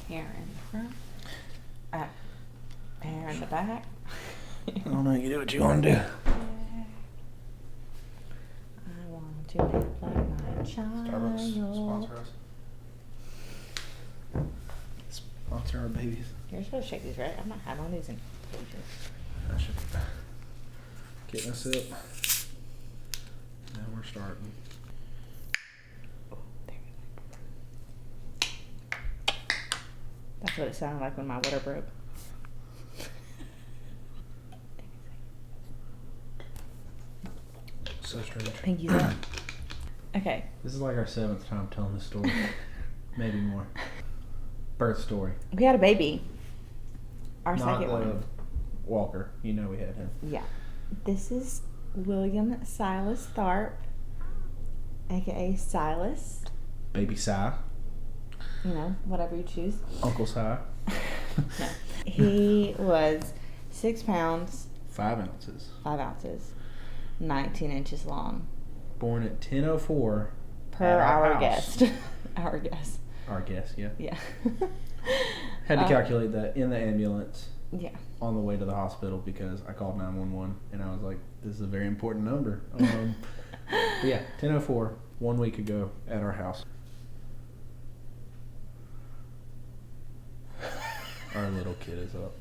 Hair in the front. Hair in the back. I don't know. You do what you want to do. I want to live like my child. Starbucks, sponsor us. Sponsor our babies. You're supposed to shake these, right? I'm not having all these in pages. I should get us up. Now we're starting. Oh, there you go. That's what it sounded like when my water broke. So strange. Thank you, sir. Okay. This is like our 7th time telling this story. Maybe more. Birth story. We had a baby. Our Not second the one. Walker. You know we had him. Yeah. This is William Silas Tharp, aka Silas. Baby Si. You know, whatever you choose. Uncle Si. No. He was 6 pounds, 5 ounces. 5 ounces, 19 inches long. Born at 10:04. Per at our house. guest. Our guest. Our guest, yeah. Yeah. Had to calculate that in the ambulance Yeah. on the way to the hospital because I called 911 and I was like, this is a very important number. But yeah, 10:04, 1 week ago at our house. Our little kid is up.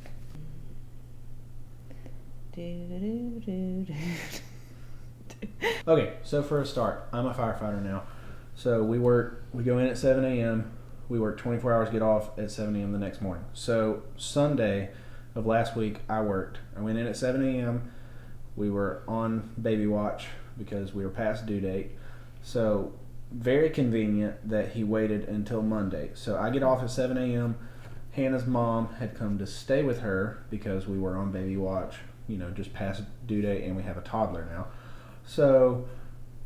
Okay, so for a start, I'm a firefighter now. So we go in at 7 a.m. We work 24 hours, get off at 7 a.m. the next morning. So Sunday of last week, I went in at 7 a.m. We were on baby watch because we were past due date. So very convenient that he waited until Monday. So I get off at 7 a.m. Hannah's mom had come to stay with her because we were on baby watch, just past due date, and we have a toddler now. So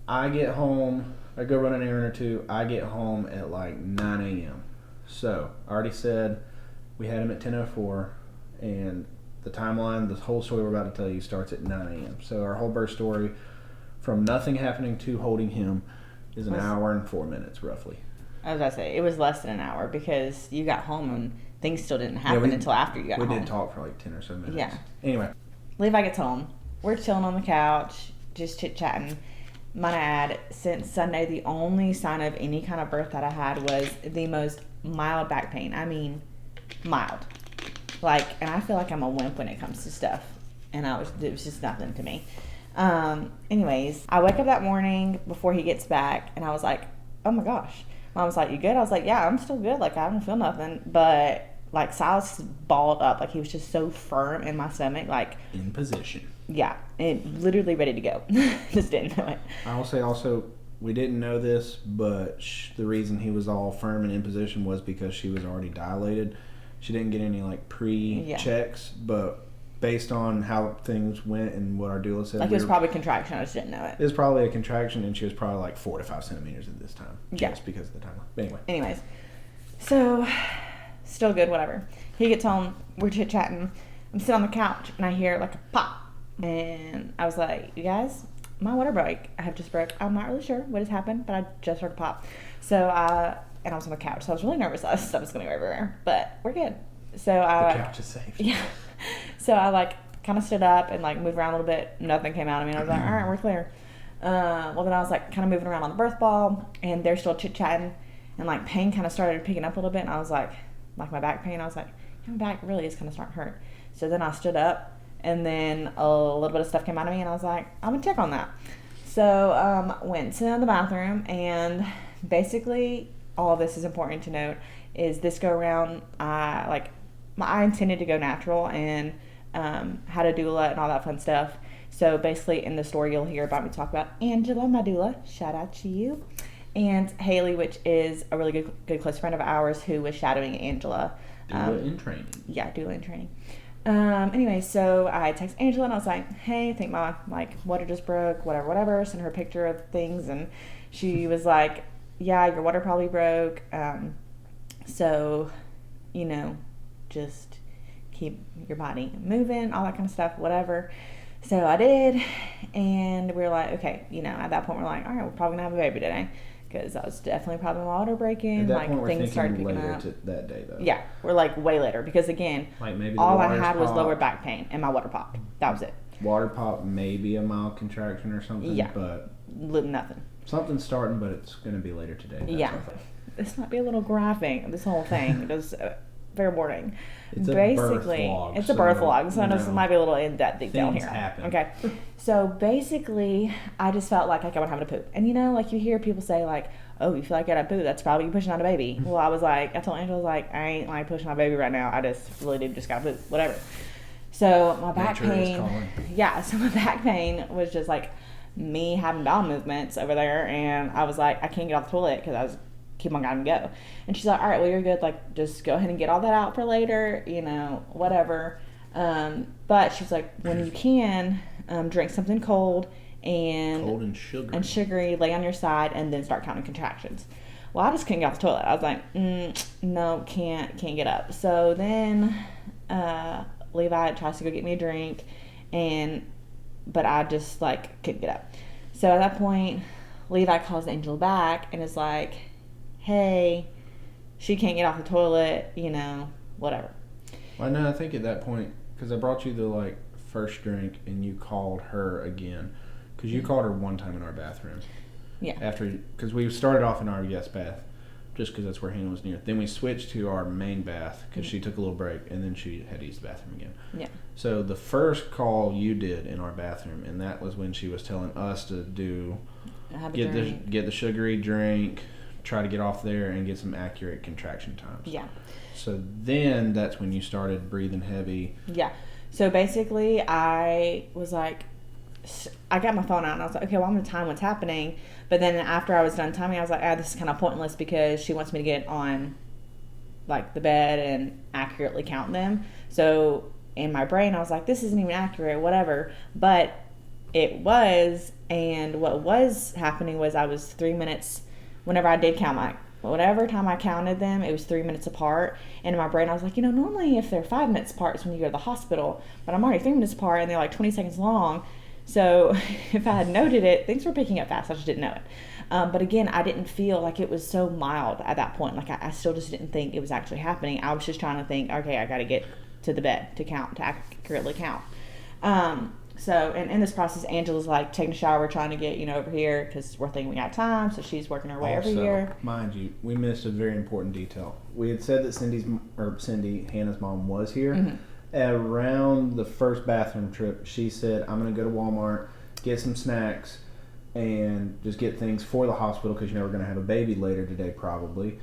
I get home, I go run an errand or two, I get home at like 9 a.m. So I already said we had him at 10:04, and the timeline, the whole story we're about to tell you starts at 9 a.m. So our whole birth story, from nothing happening to holding him, is an hour and 4 minutes roughly. I was about to say, it was less than an hour because you got home and things still didn't happen until after you got home. We did talk for like 10 or so minutes. Yeah. Anyway. Levi gets home. We're chilling on the couch, just chit-chatting. Might add, since Sunday, the only sign of any kind of birth that I had was the most mild back pain. I mean, mild. And I feel like I'm a wimp when it comes to stuff. And it was just nothing to me. Anyways, I wake up that morning before he gets back, and I was like, oh my gosh. Mom was like, you good? I was like, yeah, I'm still good. I don't feel nothing. But, Silas balled up. He was just so firm in my stomach. In position. Yeah. And literally ready to go. Just didn't know it. I will say also, we didn't know this, but the reason he was all firm and in position was because she was already dilated. She didn't get any, pre-checks, but based on how things went and what our doula said. It was probably contraction. I just didn't know it. It was probably a contraction, and she was probably 4 to 5 centimeters at this time. Yeah. Just because of the timeline. But anyway. Anyways. So, still good, whatever. He gets home. We're chit-chatting. I'm sitting on the couch, and I hear, a pop. And I was like, you guys, my water broke. I have just broke. I'm not really sure what has happened, but I just heard a pop. So, and I was on the couch, so I was really nervous that stuff was going to go everywhere. But we're good. So, the couch is safe. Yeah. So I kind of stood up and moved around a little bit. Nothing came out of me. And I was like, all right, we're clear. Well, then I was kind of moving around on the birth ball, and they're still chit chatting, and pain kind of started picking up a little bit. And I was like my back pain. I was like, my back really is kind of starting to hurt. So then I stood up, and then a little bit of stuff came out of me, and I was like, I'm gonna check on that. So went to the bathroom, and basically all of this is important to note. Is this go around? I intended to go natural and had a doula and all that fun stuff. So basically in the story you'll hear about me talk about Angela, my doula. Shout out to you. And Haley, which is a really good close friend of ours who was shadowing Angela. Doula in training. Yeah, doula in training. Anyway, so I text Angela and I was like, hey, I think my water just broke, whatever. Sent her a picture of things, and she was like, yeah, your water probably broke. So, just keep your body moving, all that kind of stuff, whatever. So I did, and we were like, okay, at that point we're like, all right, we're probably gonna have a baby today, because I was definitely probably my water breaking. At that like point, we're things started thinking picking later up. that day, though. Yeah, we're like way later because again, Like maybe the all I water's had was lower popped. back pain and my water popped. That was it. Water pop, maybe a mild contraction or something. Yeah. But Nothing. something's starting, but it's going to be later today. That's Yeah. our thing. This might be a little graphic. This whole thing. It was very boring. It's a Basically, birth vlog, it's a birth so, vlog, so you this know, might be a little in-depth detail things here. happen. Okay. So basically, I just felt like I was having to poop. And you know, like you hear people say like, oh, you feel like you gotta poop, that's probably you pushing out a baby. Well, I told Angela, I was like, I ain't like pushing my baby right now. I just really do just gotta poop, whatever. So my back Nature is pain, calling. yeah, so my back pain was just like me having bowel movements over there. And I was like, I can't get off the toilet because I was keep on gotta go. And she's like, all right, well, you're good. Like, just go ahead and get all that out for later, you know, whatever. But she's like, when you can, drink something cold Cold and sugary. lay on your side, and then start counting contractions. Well, I just couldn't get off the toilet. I was like, no, can't get up. So then Levi tries to go get me a drink, but I just like couldn't get up. So at that point, Levi calls Angel back and is like, hey, she can't get off the toilet, you know, whatever. Well, no, I think at that point, because I brought you the like first drink, and you called her again, because you called her one time in our bathroom. Yeah. Because we started off in our guest bath, just because that's where Hannah was near. Then we switched to our main bath because she took a little break, and then she had to use the bathroom again. Yeah. So the first call you did in our bathroom, and that was when she was telling us to get the sugary drink, try to get off there, and get some accurate contraction times. Yeah. So then that's when you started breathing heavy. Yeah. So basically, I was like, I got my phone out and I was like, okay, well, I'm going to time what's happening. But then after I was done timing, I was like, this is kind of pointless because she wants me to get on like the bed and accurately count them. So in my brain, I was like, this isn't even accurate, whatever. But it was, and what was happening was I was 3 minutes, whenever I did count whatever time I counted them, it was 3 minutes apart. And in my brain, I was like, you know, normally if they're 5 minutes apart, it's when you go to the hospital. But I'm already 3 minutes apart, and they're like 20 seconds long. So if I had noted it, things were picking up fast. I just didn't know it. But again, I didn't feel like it was so mild at that point. Like I still just didn't think it was actually happening. I was just trying to think, okay, I got to get to the bed to accurately count. So, and in this process, Angela's like taking a shower, trying to get, over here because we're thinking we got time. So she's working her way over here. Mind you, we missed a very important detail. We had said that Cindy, Hannah's mom, was here. Mm-hmm. Around the first bathroom trip, she said, I'm going to go to Walmart, get some snacks, and just get things for the hospital because, we're going to have a baby later today probably.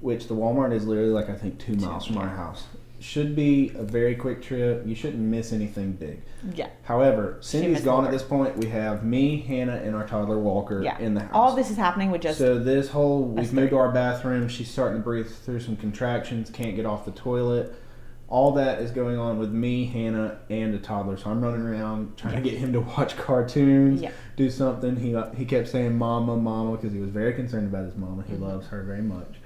Which the Walmart is literally like, I think, 2 miles from our house. Should be a very quick trip. You shouldn't miss anything big. Yeah. However, Cindy's gone at this point. We have me, Hannah, and our toddler Walker in the house. All this is happening with just... So we've moved to our bathroom. She's starting to breathe through some contractions. Can't get off the toilet. All that is going on with me, Hannah, and a toddler. So I'm running around trying to get him to watch cartoons, do something. He kept saying "mama, mama" because he was very concerned about his mama. He loves her very much.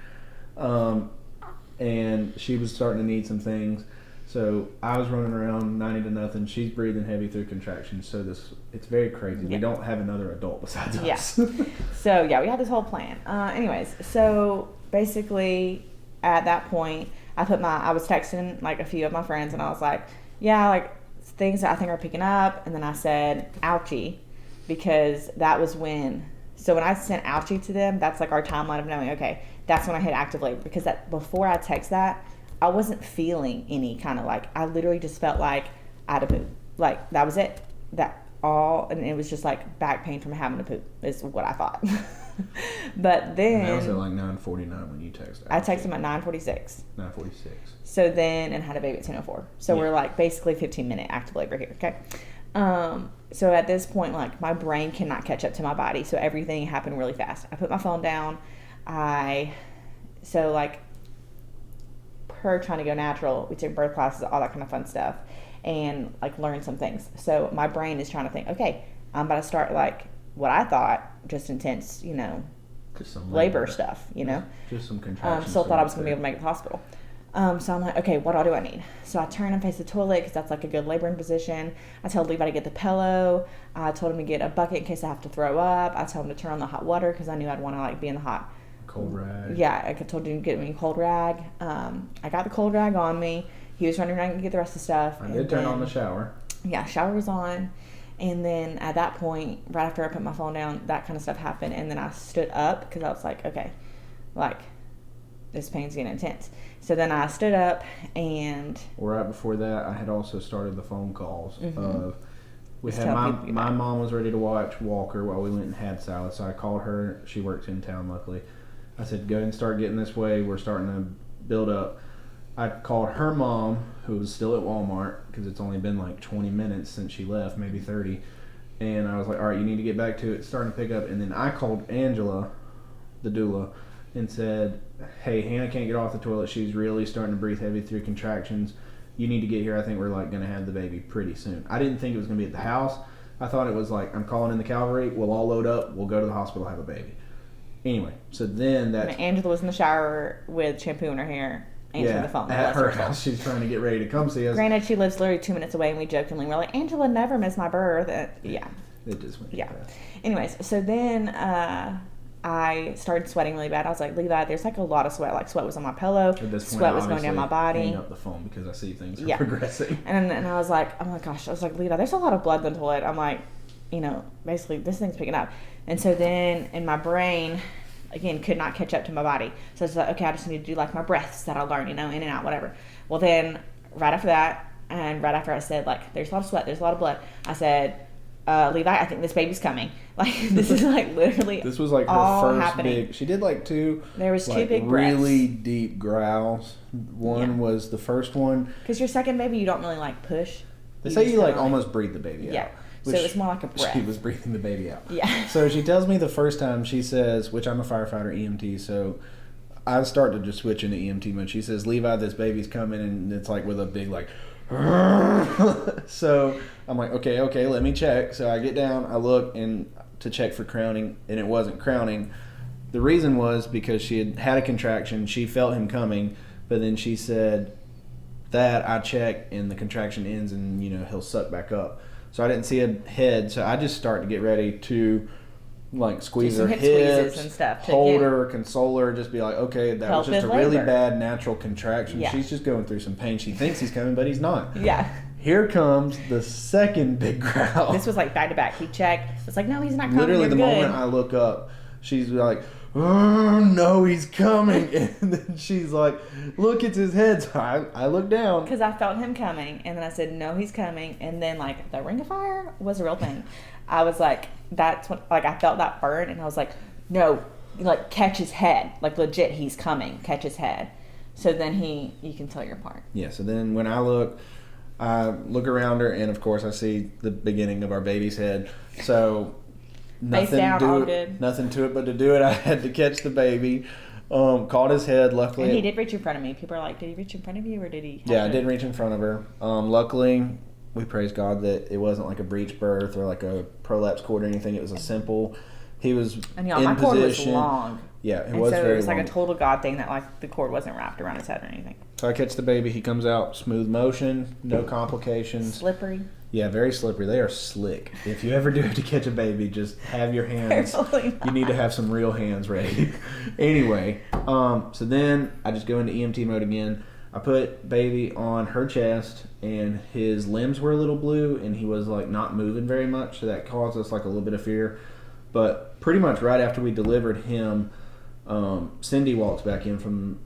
And she was starting to need some things. So I was running around 90-0. She's breathing heavy through contractions. So it's very crazy. We don't have another adult besides us. So we had this whole plan. Anyways, so basically at that point, I was texting like a few of my friends, and I was like, things that I think are picking up. And then I said, ouchie, because that was when. So when I sent ouchie to them, that's like our timeline of knowing, okay, that's when I hit active labor. Because before I text that, I wasn't feeling any kind of like, I literally just felt like I had to poop. Like that was it. And it was just like back pain from having to poop is what I thought. But then. And that was at like 9:49 when you texted. I texted him at 9:46. 9:46. So then, and had a baby at 10:04. So we're like basically 15-minute active labor here. Okay. So at this point, like my brain cannot catch up to my body. So everything happened really fast. I put my phone down. Per trying to go natural, we took birth classes, all that kind of fun stuff, and like learned some things. So my brain is trying to think, okay, I'm about to start like what I thought just intense, just some labor stuff, just some contractions. Still thought I was going to be able to make it to the hospital. So I'm like, okay, what all do I need? So I turn and face the toilet because that's like a good laboring position. I told Levi to get the pillow. I told him to get a bucket in case I have to throw up. I told him to turn on the hot water because I knew I'd want to like be in the hot. Cold rag. Yeah, I told him to get me a cold rag. I got the cold rag on me. He was running around to get the rest of the stuff. I did turn on the shower. Yeah, shower was on. And then at that point, right after I put my phone down, that kind of stuff happened. And then I stood up because I was like, okay, like, this pain's getting intense. So then I stood up and... Right before that, I had also started the phone calls of... My my mom was ready to watch Walker while we went and had salad, so I called her. She works in town, luckily. I said, go ahead and start getting this way. We're starting to build up. I called her mom, who was still at Walmart, because it's only been like 20 minutes since she left, maybe 30. And I was like, all right, you need to get back to it. It's starting to pick up. And then I called Angela, the doula, and said, hey, Hannah can't get off the toilet. She's really starting to breathe heavy through contractions. You need to get here. I think we're like going to have the baby pretty soon. I didn't think it was going to be at the house. I thought it was like, I'm calling in the Calvary. We'll all load up. We'll go to the hospital, have a baby. Anyway, so then that... Angela was in the shower with shampoo in her hair, answering the phone. At her house. She's trying to get ready to come see us. Granted, she lives literally 2 minutes away, and we jokingly were like, Angela never missed my birth. Yeah. It just went fast. Anyways, so then I started sweating really bad. I was like, Levi, there's like a lot of sweat. Like, sweat was on my pillow. At this point, sweat was going down my body. Hang up the phone because I see things are progressing. And I was like, oh my gosh. I was like, Levi, there's a lot of blood in the toilet. I'm like, basically this thing's picking up. And so then in my brain, again, could not catch up to my body. So I was like, okay, I just need to do like my breaths that I learned, in and out, whatever. Well, then right after that, and right after I said, like, there's a lot of sweat, there's a lot of blood, I said, Levi, I think this baby's coming. Like, this is like literally this was like her first happening. She did like two. There was like, two big breaths. Really deep growls. One was the first one. Because your second baby, you don't really like push. They say you like almost breathe the baby out. Yeah. So it was more like a breath. She was breathing the baby out. Yeah. So she tells me the first time, she says, which I'm a firefighter EMT, so I start to just switch into EMT mode. She says, Levi, this baby's coming, and it's like with a big like, so I'm like, okay, let me check. So I get down, I look and to check for crowning, and it wasn't crowning. The reason was because she had a contraction. She felt him coming, but then she said that I check and the contraction ends and he'll suck back up. So I didn't see a head, so I just start to get ready to like squeeze her hips, and stuff, hold her, console her, just be like, okay, that was just a really bad natural contraction. Yeah. She's just going through some pain. She thinks he's coming, but he's not. Yeah. Here comes the second big growl. This was like back to back. He checked. It's like, no, he's not coming. Literally, the moment I look up, she's like, oh, no, he's coming. And then she's like, look, it's his head. So I look down. Because I felt him coming. And then I said, no, he's coming. And then, like, the ring of fire was a real thing. I was like, that's when, like, I felt that burn. And I was like, no, like, catch his head. Like, legit, he's coming. Catch his head. So then you can tell your part. Yeah, so then when I look around her, and of course I see the beginning of our baby's head. So nothing to it but to do it. I had to catch the baby. Caught his head, luckily. And he did reach in front of me. People are like, did he reach in front of you or did he? Yeah, I did reach in front of her. Luckily, we praise God that it wasn't like a breech birth or like a prolapse cord or anything. It was a simple. He was and my cord was long. Yeah, it was very long. So it was like a total God thing that like the cord wasn't wrapped around his head or anything. So I catch the baby. He comes out smooth motion, no complications. Slippery. Yeah, very slippery. They are slick. If you ever do have to catch a baby, just have your hands. You need to have some real hands ready. Anyway, so then I just go into EMT mode again. I put baby on her chest, and his limbs were a little blue, and he was like not moving very much, so that caused us like a little bit of fear. But pretty much right after we delivered him, Cindy walks back in from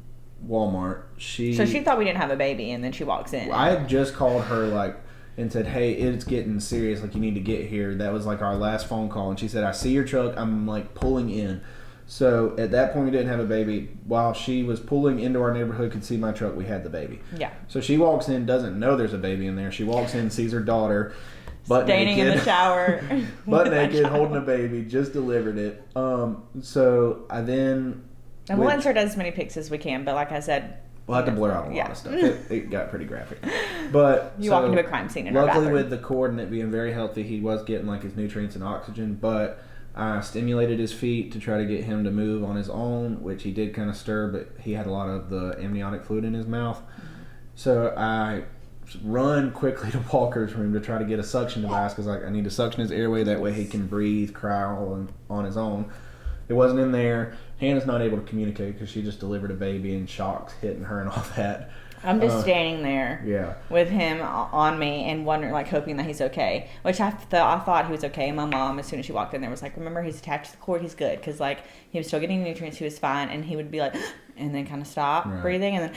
Walmart. So she thought we didn't have a baby, and then she walks in. I had just called her and said, hey, it's getting serious. Like, you need to get here. That was like our last phone call. And she said, I see your truck. I'm like pulling in. So at that point, we didn't have a baby. While she was pulling into our neighborhood, could see my truck, we had the baby. Yeah. So she walks in, doesn't know there's a baby in there. She walks in, sees her daughter, standing in the shower, butt naked, holding a baby, just delivered it. So I then... And we'll insert as many pics as we can, but like I said... We'll have to blur out a lot of stuff. It got pretty graphic. But you walk into a crime scene in our luckily bathroom. with the cord and it being very healthy, he was getting like his nutrients and oxygen. But I stimulated his feet to try to get him to move on his own, which he did kind of stir, but he had a lot of the amniotic fluid in his mouth. So I run quickly to Walker's room to try to get a suction device because I need to suction his airway. That way he can breathe, cry all on his own. It wasn't in there. Hannah's not able to communicate because she just delivered a baby and shocks hitting her and all that. I'm just standing there with him on me and wondering, like, hoping that he's okay. Which I thought he was okay. And my mom, as soon as she walked in there, was like, remember, he's attached to the cord. He's good. Because, like, he was still getting nutrients. He was fine. And he would be like, and then kind of stop breathing and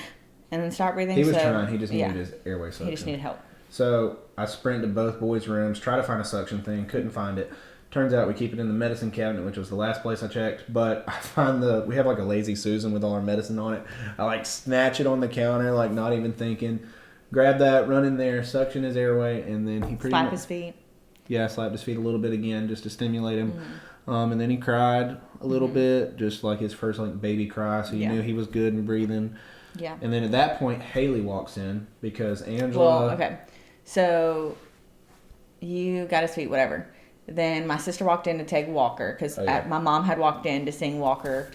then start breathing. He was trying. He just needed his airway suction. He just needed help. So I sprinted to both boys' rooms, tried to find a suction thing, couldn't find it. Turns out we keep it in the medicine cabinet, which was the last place I checked. But I find we have like a Lazy Susan with all our medicine on it. I like snatch it on the counter, like not even thinking. Grab that, run in there, suction his airway, and then he pretty slap his feet. Yeah, I slapped his feet a little bit again just to stimulate him. And then he cried a little bit, just like his first like baby cry. So you knew he was good and breathing. Yeah. And then at that point, Haley walks in because Angela. Well, okay. So you got his feet, whatever. Then my sister walked in to take Walker because my mom had walked in to see Walker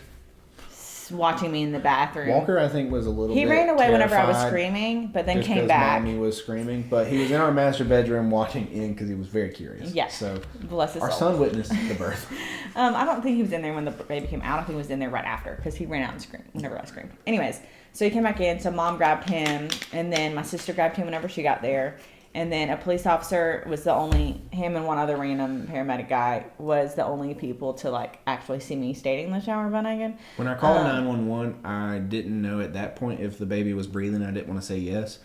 watching me in the bathroom. Walker, I think, was a little bit He ran away whenever I was terrified screaming, but then just came back. Mommy was screaming, but he was in our master bedroom watching in because he was very curious. Yeah. So bless his our soul. son witnessed the birth. I don't think he was in there when the baby came out. I think he was in there right after because he ran out and screamed whenever I screamed. Anyways, so he came back in. So mom grabbed him, and then my sister grabbed him whenever she got there. And then a police officer was him and one other random paramedic guy was the only people to like actually see me standing in the shower butt naked. When I called 911, I didn't know at that point if the baby was breathing. I didn't want to say yes.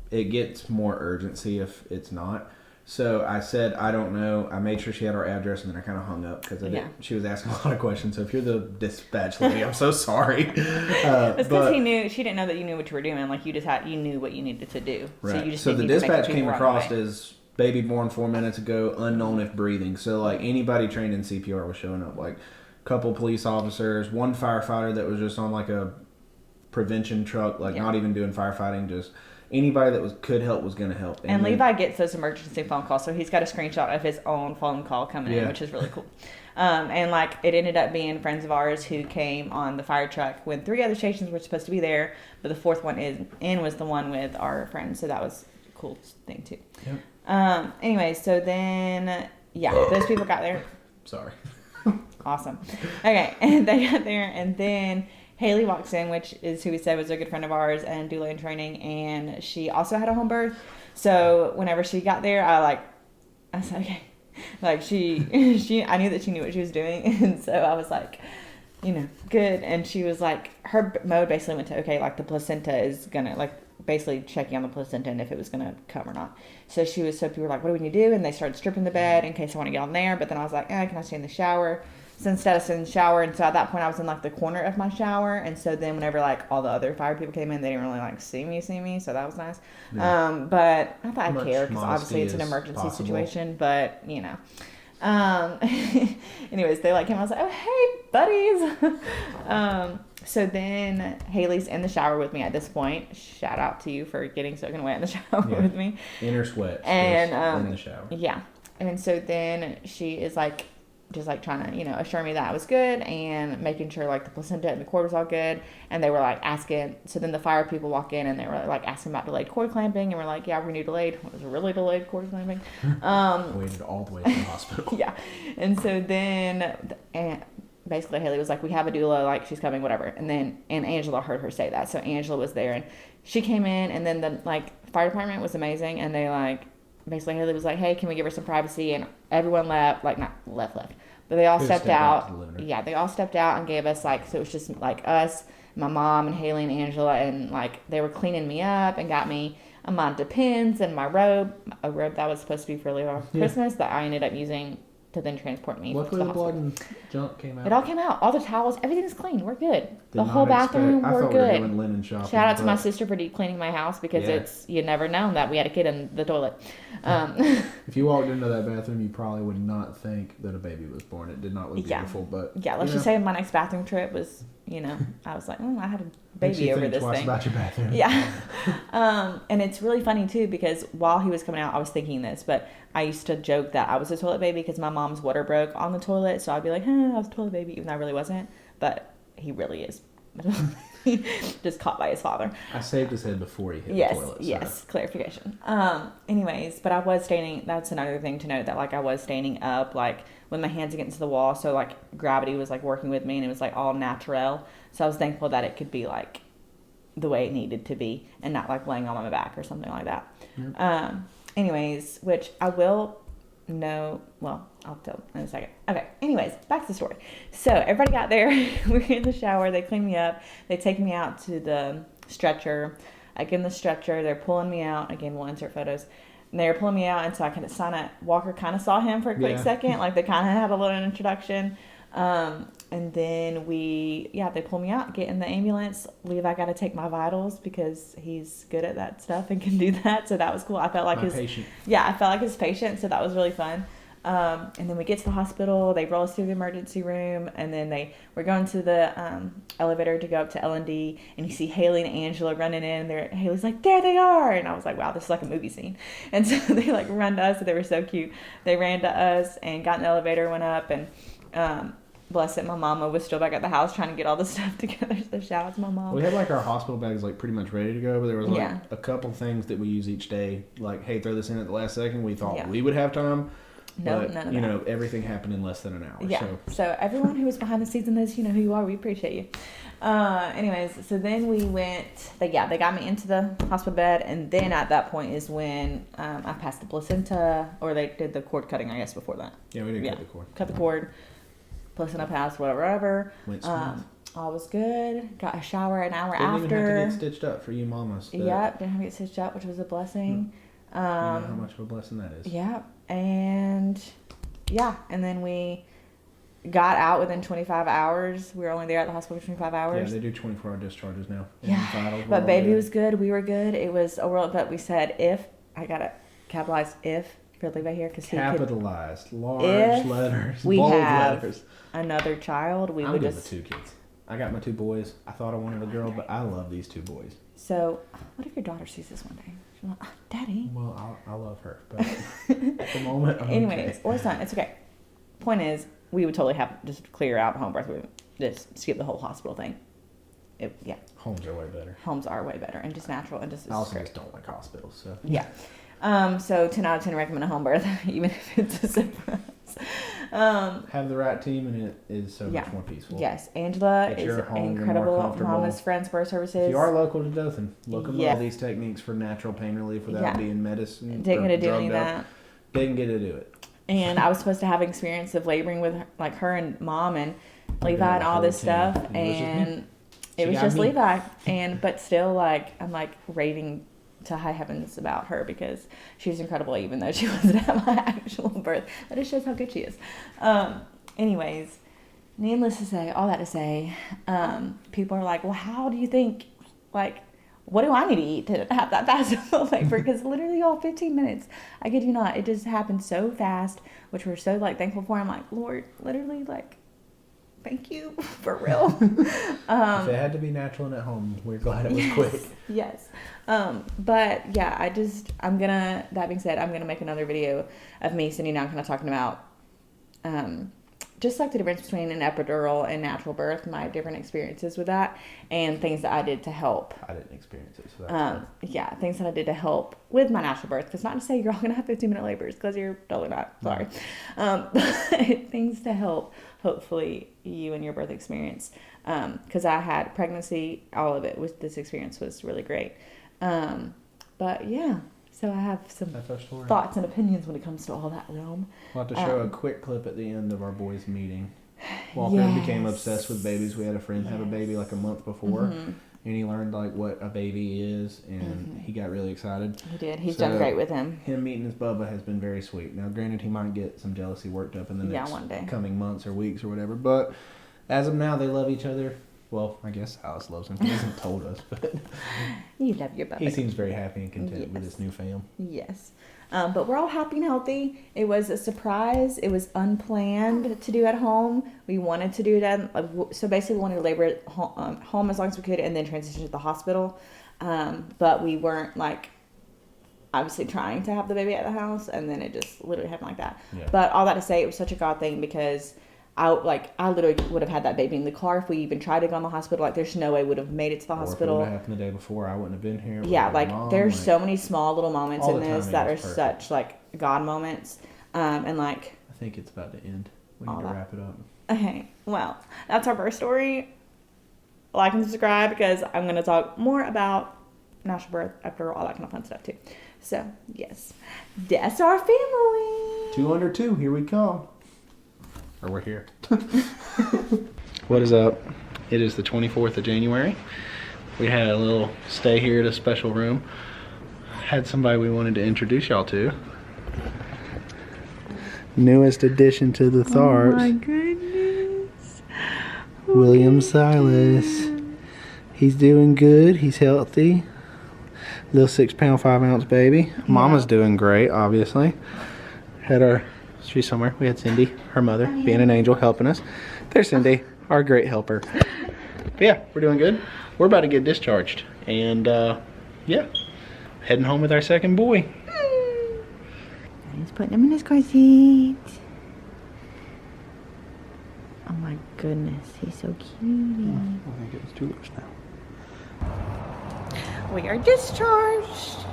It gets more urgency if it's not. So I said, I don't know. I made sure she had our address, and then I kind of hung up because she was asking a lot of questions. So if you're the dispatch lady, I'm so sorry. It's because she didn't know that you knew what you were doing. Like you knew what you needed to do. Right. So the dispatch came across as baby born 4 minutes ago, unknown if breathing. So like anybody trained in CPR was showing up. Like a couple police officers, one firefighter that was just on like a prevention truck, like not even doing firefighting, just anybody that could help was going to help. And Levi gets those emergency phone calls, so he's got a screenshot of his own phone call coming in, which is really cool. And like it ended up being friends of ours who came on the fire truck when 3 other stations were supposed to be there, but the 4th one was the one with our friends, so that was a cool thing too. Yep. Anyway, so then those people got there. Sorry. Awesome. Okay, and they got there, and then Haley walks in, which is who we said was a good friend of ours and doula in training, and she also had a home birth. So whenever she got there, I said, okay. Like I knew that she knew what she was doing, and so I was like, good. And she was like, her mode basically went to, okay, like the placenta is gonna, like, basically checking on the placenta and if it was gonna come or not. So people were like, what do we need to do? And they started stripping the bed in case I want to get on there. But then I was like, can I stay in the shower? So instead of sitting in the shower, and so at that point I was in like the corner of my shower, and so then whenever like all the other fire people came in, they didn't really like see me, so that was nice. Yeah. But I thought I'd care because obviously it's an emergency situation, but anyways, they like came. I was like, oh hey buddies. So then Haley's in the shower with me at this point. Shout out to you for getting soaking wet in the shower with me. In her sweat. And in the shower. Yeah. And so then she is like just like trying to, assure me that I was good and making sure like the placenta and the cord was all good. And they were like asking, so then the fire people walk in and they were like asking about delayed cord clamping, and we're like, yeah, we knew delayed. It was really delayed cord clamping. Waited all the way to the hospital. Yeah. And so then basically Haley was like, we have a doula, like she's coming, whatever. And Angela heard her say that. So Angela was there and she came in, and then the fire department was amazing, and they basically Haley was like, hey, can we give her some privacy? And everyone left, not left, but they all stepped out. Yeah, they all stepped out and gave us so it was just like us, my mom and Haley and Angela, and they were cleaning me up and got me a Monta pins and my robe, a robe that was supposed to be for Leo's Christmas that I ended up using to then transport me to the hospital. Luckily the blood and junk came out. It all came out. All the towels, everything's clean. We're good. The whole bathroom, we're good. We were doing linen shopping, shout out to my sister for deep cleaning my house because you never known that we had a kid in the toilet. If you walked into that bathroom, you probably would not think that a baby was born. It did not look beautiful, but let's just say my next bathroom trip was, you know, I was like, I had a Makes baby you over think this twice thing. about your bathroom. Yeah. And it's really funny too, because while he was coming out, I was thinking this, but I used to joke that I was a toilet baby because my mom's water broke on the toilet. So I'd be like, I was a toilet baby, even though I really wasn't. But he really is. Just caught by his father. I saved his head before he hit Yes, the toilet. So. yes, clarification. Anyways, but I was standing, that's another thing to note, that like I was standing up, like with my hands against the wall, so like gravity was like working with me, and it was like all natural. So I was thankful that it could be like the way it needed to be, and not like laying on my back or something like that. Yep. Anyways, which I will know, well, I'll tell in a second. Okay, anyways, back to the story. So everybody got there, we were in the shower, they cleaned me up, they take me out to the stretcher. I get in the stretcher, they're pulling me out. Again, we'll insert photos. And they were pulling me out, and so I Walker kind of saw him for a quick second, like they kind of had a little introduction. And then they pull me out, get in the ambulance. Levi got to take my vitals because he's good at that stuff and can do that. So that was cool. I felt like patient. Yeah, I felt like his patient. So that was really fun. And then we get to the hospital. They roll us through the emergency room, and then we're going to the elevator to go up to L&D, and you see Haley and Angela running in. Haley's like, there they are, and I was like, wow, this is like a movie scene. And so they like run to us, and they were so cute. They ran to us and got in the elevator, went up, and bless it, my mama was still back at the house trying to get all the stuff together. So shout out to my mom. We had like our hospital bags like pretty much ready to go, but there was like a couple things that we use each day. Like, hey, throw this in at the last second. We thought we would have time. No, but, none of that. You know, everything happened in less than an hour. Yeah. So everyone who was behind the scenes in this, you know who you are. We appreciate you. Anyways, so then we went. They got me into the hospital bed, and then at that point is when I passed the placenta, or they did the cord cutting, I guess, before that. Yeah, we didn't cut the cord. Cut the cord. Placenta passed, whatever. Went smooth. All was good. Got a shower an hour didn't after. Didn't even have to get stitched up for you mamas. Yep, didn't have to get stitched up, which was a blessing. You know how much of a blessing that is. Yeah, and then we got out within 25 hours. We were only there at the hospital for 25 hours. Yeah, they do 24-hour discharges now. Yeah, but baby was good. We were good. It was a world, but we said I gotta capitalize if for Levi here, because he capitalized, large letters, we bold have letters. Another child, I'm good with 2 kids. I got my 2 boys. I thought I wanted a girl, but I love these 2 boys. So, what if your daughter sees this one day? She's like, Daddy. Well, I love her, but at the moment, I'm anyways, okay. Or son, it's okay. Point is, we would totally have just clear out home birth. We would just skip the whole hospital thing. Homes are way better. Homes are way better and just natural and just. I also just don't like hospitals, so. Yeah. So 10 out of 10 recommend a home birth, even if it's a surprise. Have the right team, and it is so much more peaceful. Yes, Angela At is your home, incredible. Mama's Friends Birth Services. If you are local to Dothan, look at all these techniques for natural pain relief without being medicine. Didn't get to do any of that. Didn't get to do it. And I was supposed to have experience of laboring with her and mom and Levi and all this stuff, and it was just Levi. But still, like, I'm like raving to high heavens about her because she was incredible, even though she wasn't at my actual birth. That just shows how good she is. Anyways, needless to say, all that to say, people are like, well, how do you think, like, what do I need to eat to have that fast of labor? Because literally all 15 minutes, I kid you not, it just happened so fast, which we're so like thankful for. I'm like, Lord, literally, like, thank you for real. If it had to be natural and at home, we're glad it was quick. Yes. But yeah, that being said, I'm gonna make another video of me sitting down kind of talking about just like the difference between an epidural and natural birth, my different experiences with that, and things that I did to help. I didn't experience it, so that's things that I did to help with my natural birth. Because not to say you're all going to have 15-minute labors, because you're totally not. Sorry. But things to help, hopefully, you and your birth experience. Because I had pregnancy, all of it with this experience was really great. But yeah. So I have some thoughts and opinions when it comes to all that realm. We'll have to show a quick clip at the end of our boys' meeting. Walker became obsessed with babies. We had a friend have a baby like a month before, and he learned like what a baby is, and he got really excited. He did. He's done great with him. Him meeting his Bubba has been very sweet. Now, granted, he might get some jealousy worked up in the next coming months or weeks or whatever, but as of now, they love each other. Well, I guess Alice loves him. He hasn't told us, but You love your He Bubba. seems very happy and content with Yes. his new fam. Yes. But we're all happy and healthy. It was a surprise. It was unplanned to do at home. We wanted to do it so basically we wanted to labor at home as long as we could and then transition to the hospital. But we weren't like obviously trying to have the baby at the house, and then it just literally happened like that. Yeah. But all that to say, it was such a God thing because I literally would have had that baby in the car if we even tried to go in the hospital. Like, there's no way we would have made it to the hospital. Or if it would have happened the day before, I wouldn't have been here. Yeah, like there's so many small little moments in this that are perfect. such like God moments, and like. I think it's about to end. We need to wrap it up. Okay, well, that's our birth story. Like and subscribe because I'm gonna talk more about natural birth after all that kind of fun stuff too. So yes, that's our family. 2 under 2, here we come. Or we're here. What is up? It is the 24th of January. We had a little stay here at a special room. Had somebody we wanted to introduce y'all to. Newest addition to the Tharps. Oh my goodness. William Silas. He's doing good. He's healthy. Little 6 pound 5 ounce baby. Mama's doing great, obviously. She's somewhere. We had Cindy, her mother, being an angel, helping us. There's Cindy, our great helper. But yeah, we're doing good. We're about to get discharged. And yeah, heading home with our second boy. He's putting him in his car seat. Oh my goodness, he's so cute. I think it was 2 weeks now. We are discharged.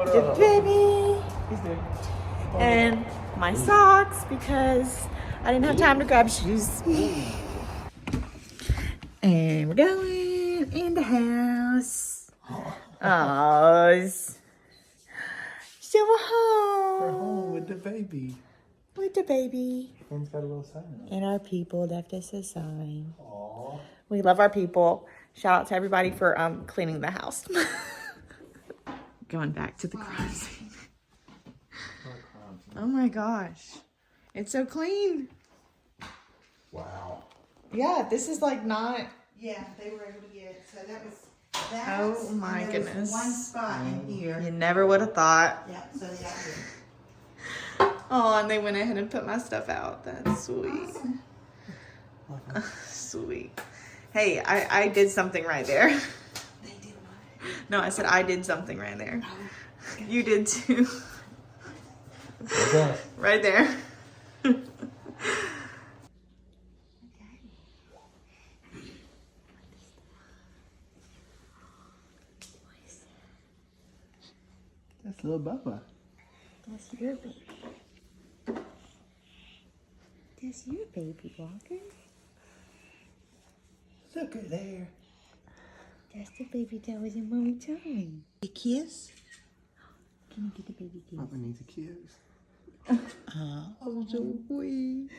The baby. And my socks because I didn't have time to grab shoes. And we're going in the house. Oh, so we're home. We're home with the baby. With the baby. Friend's got a little sign. And our people left us a sign. Aww. We love our people. Shout out to everybody for cleaning the house. Going back to the crime scene. Oh my gosh. It's so clean. Wow. Yeah, this is like not. Yeah, they were able to get, so that was Oh my and there was goodness. one spot in here. You never would have thought. Yeah, so they got it. Oh, and they went ahead and put my stuff out. That's sweet. Sweet. Hey, I did something right there. They did what? No, I said I did something right there. You did too. What's that? Right there. That's little Bubba. That's your baby. That's your baby, Walker. Look at there. That's the baby that was in mommy time. A kiss? Can you get the baby kiss? Papa needs a kiss. Oh, so sweet.